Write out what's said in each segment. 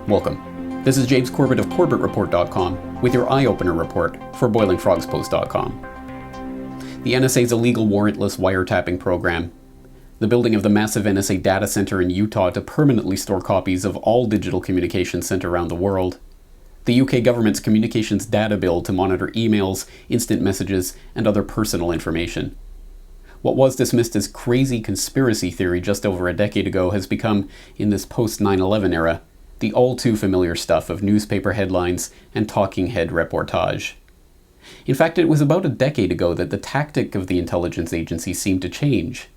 Welcome. This is James Corbett of CorbettReport.com with your EyeOpener Report for BoilingFrogsPost.com. The NSA's illegal warrantless wiretapping program, the building of the massive NSA data center in Utah to permanently store copies of all digital communications sent around the world, the UK government's communications data bill to monitor emails, instant messages, and other personal information. What was dismissed as crazy conspiracy theory just over a decade ago has become, in this post-9/11 era, the all-too-familiar stuff of newspaper headlines and talking head reportage. In fact, it was about a decade ago that the tactic of the intelligence agency seemed to change.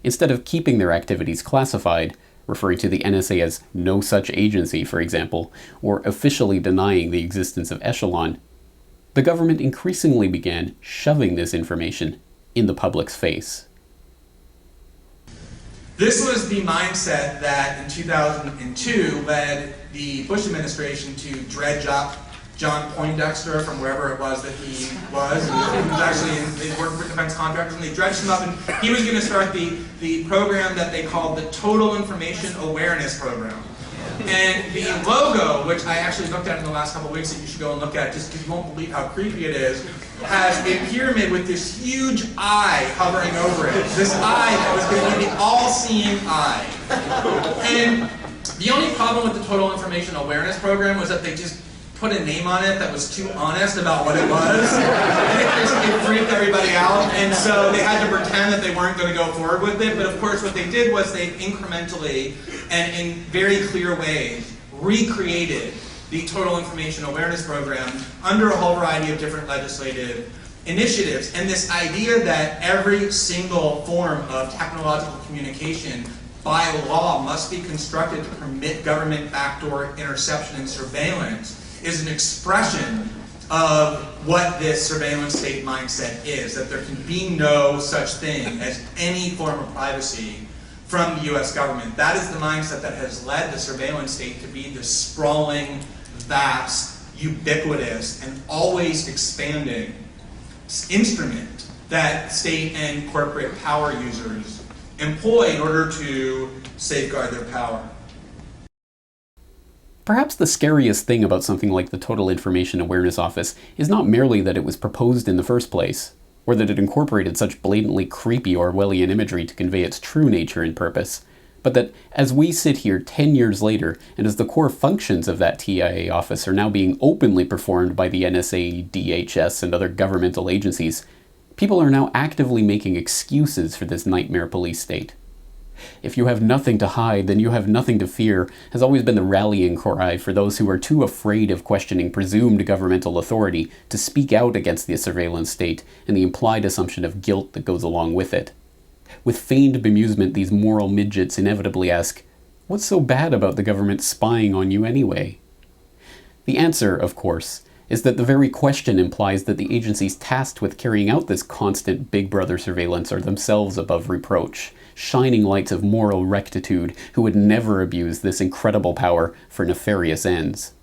Instead of keeping their activities classified, referring to the NSA as no such agency, for example, or officially denying the existence of Echelon, the government increasingly began shoving this information in the public's face. This was the mindset that in 2002 led the Bush administration to dredge up John Poindexter from wherever it was that he was. He was actually working for defense contractors, and they dredged him up, and he was going to start the program that they called the Total Information Awareness Program. And the logo, which I actually looked at in the last couple of weeks that you should go and look at just because you won't believe how creepy it is, has a pyramid with this huge eye hovering over it. This eye that was going to be the all-seeing eye. And the only problem with the Total Information Awareness Program was that they just put a name on it that was too honest about what it was. And it freaked everybody out. And so they had to pretend that they weren't going to go forward with it. But of course what they did was they incrementally and in very clear ways recreated the Total Information Awareness Program under a whole variety of different legislative initiatives. And this idea that every single form of technological communication by law must be constructed to permit government backdoor interception and surveillance is an expression of what this surveillance state mindset is, that there can be no such thing as any form of privacy from the US government. That is the mindset that has led the surveillance state to be this sprawling, vast, ubiquitous, and always expanding instrument that state and corporate power users employ in order to safeguard their power. Perhaps the scariest thing about something like the Total Information Awareness Office is not merely that it was proposed in the first place, or that it incorporated such blatantly creepy Orwellian imagery to convey its true nature and purpose, but that as we sit here 10 years later, and as the core functions of that TIA office are now being openly performed by the NSA, DHS, and other governmental agencies, people are now actively making excuses for this nightmare police state. If you have nothing to hide, then you have nothing to fear, has always been the rallying cry for those who are too afraid of questioning presumed governmental authority to speak out against the surveillance state and the implied assumption of guilt that goes along with it. With feigned bemusement, these moral midgets inevitably ask, what's so bad about the government spying on you anyway? The answer, of course, is that the very question implies that the agencies tasked with carrying out this constant Big Brother surveillance are themselves above reproach, shining lights of moral rectitude who would never abuse this incredible power for nefarious ends.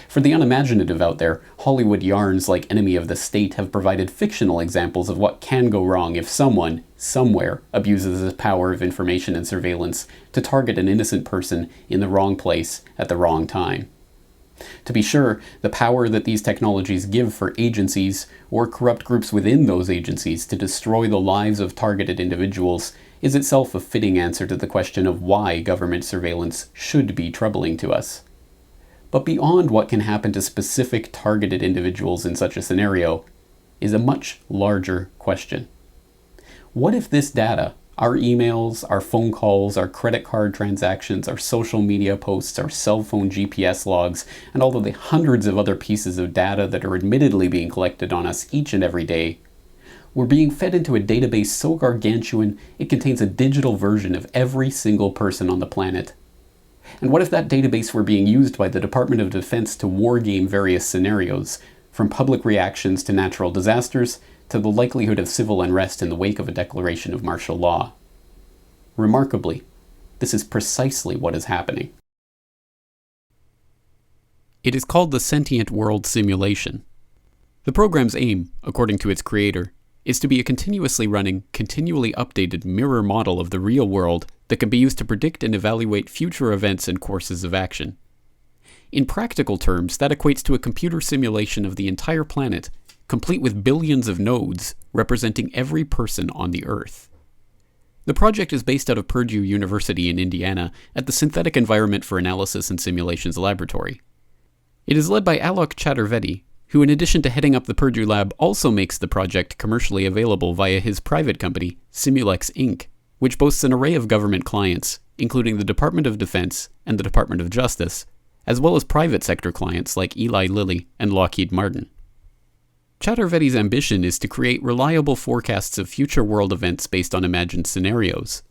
For the unimaginative out there, Hollywood yarns like Enemy of the State have provided fictional examples of what can go wrong if someone, somewhere, abuses the power of information and surveillance to target an innocent person in the wrong place at the wrong time. To be sure, the power that these technologies give for agencies, or corrupt groups within those agencies, to destroy the lives of targeted individuals is itself a fitting answer to the question of why government surveillance should be troubling to us. But beyond what can happen to specific targeted individuals in such a scenario is a much larger question. What if this data, our emails, our phone calls, our credit card transactions, our social media posts, our cell phone GPS logs, and all of the hundreds of other pieces of data that are admittedly being collected on us each and every day, were being fed into a database so gargantuan it contains a digital version of every single person on the planet? And what if that database were being used by the Department of Defense to wargame various scenarios, from public reactions to natural disasters, to the likelihood of civil unrest in the wake of a declaration of martial law? Remarkably, this is precisely what is happening. It is called the Sentient World Simulation, The program's aim, according to its creator, is to be a continuously running, continually updated mirror model of the real world that can be used to predict and evaluate future events and courses of action. In practical terms, that equates to a computer simulation of the entire planet, complete with billions of nodes representing every person on the Earth. The project is based out of Purdue University in Indiana at the Synthetic Environment for Analysis and Simulations Laboratory. It is led by Alok Chaturvedi, who in addition to heading up the Purdue lab also makes the project commercially available via his private company, Simulex Inc., which boasts an array of government clients, including the Department of Defense and the Department of Justice, as well as private sector clients like Eli Lilly and Lockheed Martin. Chaturvedi's ambition is to create reliable forecasts of future world events based on imagined scenarios.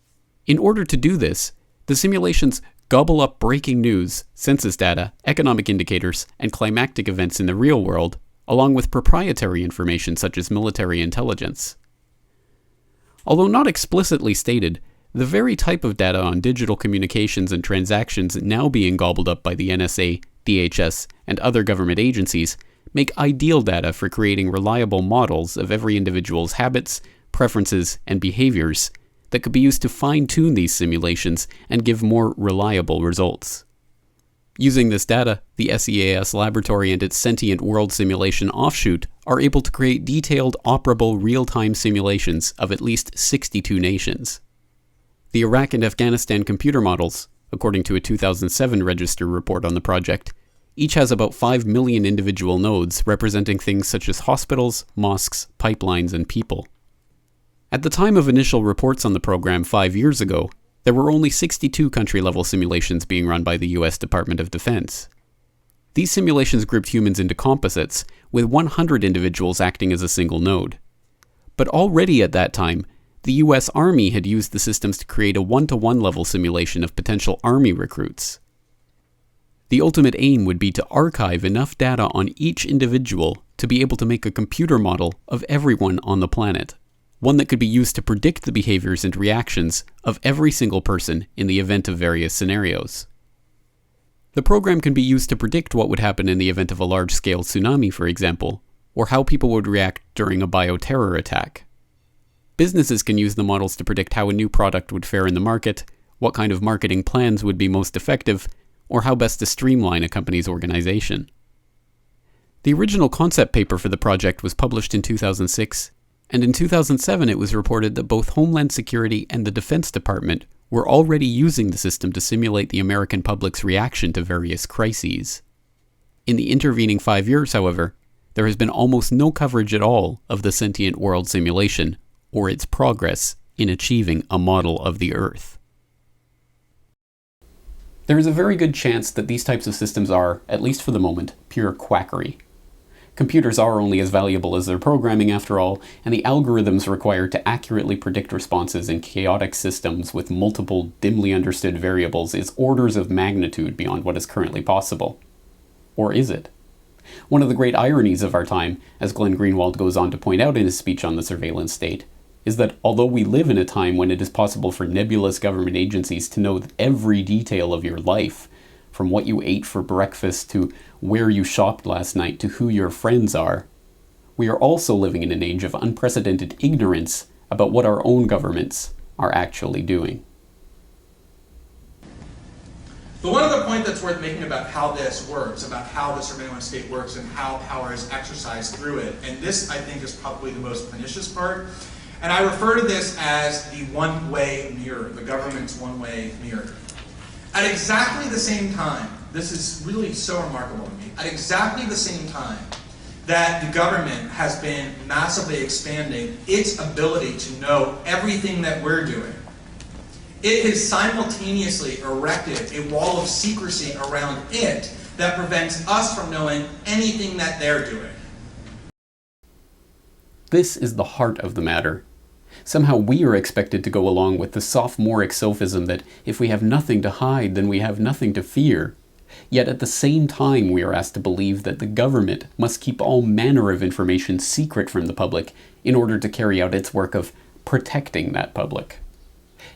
In order to do this, the simulations gobble up breaking news, census data, economic indicators, and climactic events in the real world, along with proprietary information such as military intelligence. Although not explicitly stated, the very type of data on digital communications and transactions now being gobbled up by the NSA, DHS, and other government agencies make ideal data for creating reliable models of every individual's habits, preferences, and behaviors that could be used to fine-tune these simulations and give more reliable results. Using this data, the SEAS laboratory and its Sentient World Simulation offshoot are able to create detailed, operable, real-time simulations of at least 62 nations. The Iraq and Afghanistan computer models, according to a 2007 Register report on the project, each has about 5 million individual nodes representing things such as hospitals, mosques, pipelines, and people. At the time of initial reports on the program 5 years ago, there were only 62 country-level simulations being run by the US Department of Defense. These simulations grouped humans into composites, with 100 individuals acting as a single node. But already at that time, the US Army had used the systems to create a one-to-one level simulation of potential Army recruits. The ultimate aim would be to archive enough data on each individual to be able to make a computer model of everyone on the planet, one that could be used to predict the behaviors and reactions of every single person in the event of various scenarios. The program can be used to predict what would happen in the event of a large-scale tsunami, for example, or how people would react during a bioterror attack. Businesses can use the models to predict how a new product would fare in the market, what kind of marketing plans would be most effective, or how best to streamline a company's organization. The original concept paper for the project was published in 2006, and in 2007 it was reported that both Homeland Security and the Defense Department were already using the system to simulate the American public's reaction to various crises. In the intervening 5 years, however, there has been almost no coverage at all of the Sentient World Simulation, or its progress in achieving a model of the Earth. There is a very good chance that these types of systems are, at least for the moment, pure quackery. Computers are only as valuable as their programming, after all, and the algorithms required to accurately predict responses in chaotic systems with multiple, dimly understood variables is orders of magnitude beyond what is currently possible. Or is it? One of the great ironies of our time, as Glenn Greenwald goes on to point out in his speech on the surveillance state, is that although we live in a time when it is possible for nebulous government agencies to know every detail of your life, from what you ate for breakfast to where you shopped last night to who your friends are, we are also living in an age of unprecedented ignorance about what our own governments are actually doing. But one other point that's worth making about how this works, about how the surveillance state works and how power is exercised through it, and this I think is probably the most pernicious part, and I refer to this as the one-way mirror, the government's one-way mirror. At exactly the same time, this is really so remarkable to me, at exactly the same time that the government has been massively expanding its ability to know everything that we're doing, it has simultaneously erected a wall of secrecy around it that prevents us from knowing anything that they're doing. This is the heart of the matter. Somehow we are expected to go along with the sophomoric sophism that if we have nothing to hide, then we have nothing to fear. Yet at the same time we are asked to believe that the government must keep all manner of information secret from the public in order to carry out its work of protecting that public.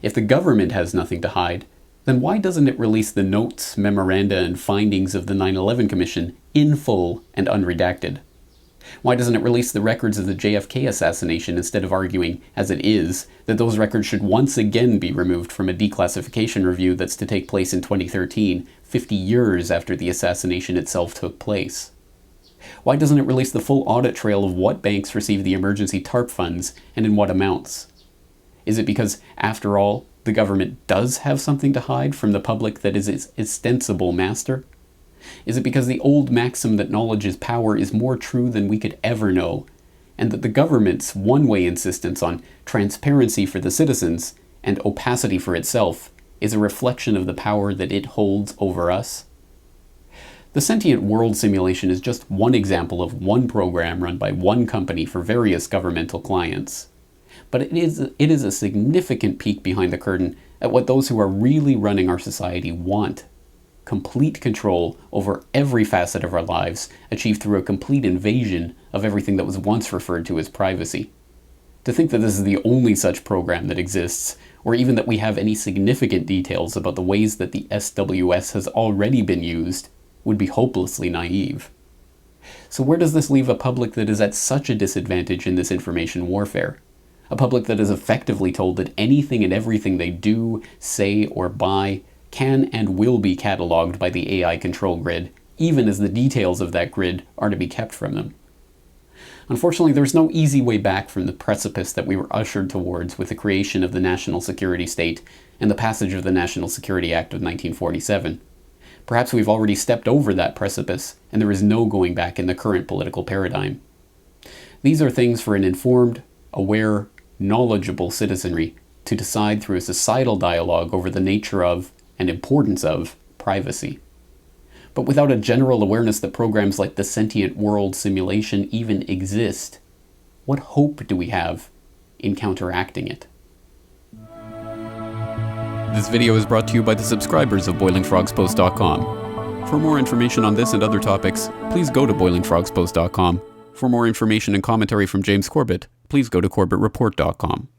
If the government has nothing to hide, then why doesn't it release the notes, memoranda, and findings of the 9/11 Commission in full and unredacted? Why doesn't it release the records of the JFK assassination instead of arguing, as it is, that those records should once again be removed from a declassification review that's to take place in 2013, 50 years after the assassination itself took place? Why doesn't it release the full audit trail of what banks receive the emergency TARP funds and in what amounts? Is it because, after all, the government does have something to hide from the public that is its ostensible master? Is it because the old maxim that knowledge is power is more true than we could ever know, and that the government's one-way insistence on transparency for the citizens and opacity for itself is a reflection of the power that it holds over us? The Sentient World Simulation is just one example of one program run by one company for various governmental clients. But it is a significant peek behind the curtain at what those who are really running our society want. Complete control over every facet of our lives, achieved through a complete invasion of everything that was once referred to as privacy. To think that this is the only such program that exists, or even that we have any significant details about the ways that the SWS has already been used, would be hopelessly naive. So where does this leave a public that is at such a disadvantage in this information warfare? A public that is effectively told that anything and everything they do, say, or buy can and will be cataloged by the AI control grid, even as the details of that grid are to be kept from them. Unfortunately, there's no easy way back from the precipice that we were ushered towards with the creation of the national security state and the passage of the National Security Act of 1947. Perhaps we've already stepped over that precipice, and there is no going back in the current political paradigm. These are things for an informed, aware, knowledgeable citizenry to decide through a societal dialogue over the nature of, and importance of, privacy. But without a general awareness that programs like the Sentient World Simulation even exist, what hope do we have in counteracting it? This video is brought to you by the subscribers of BoilingFrogsPost.com. For more information on this and other topics, please go to BoilingFrogsPost.com. For more information and commentary from James Corbett, please go to CorbettReport.com.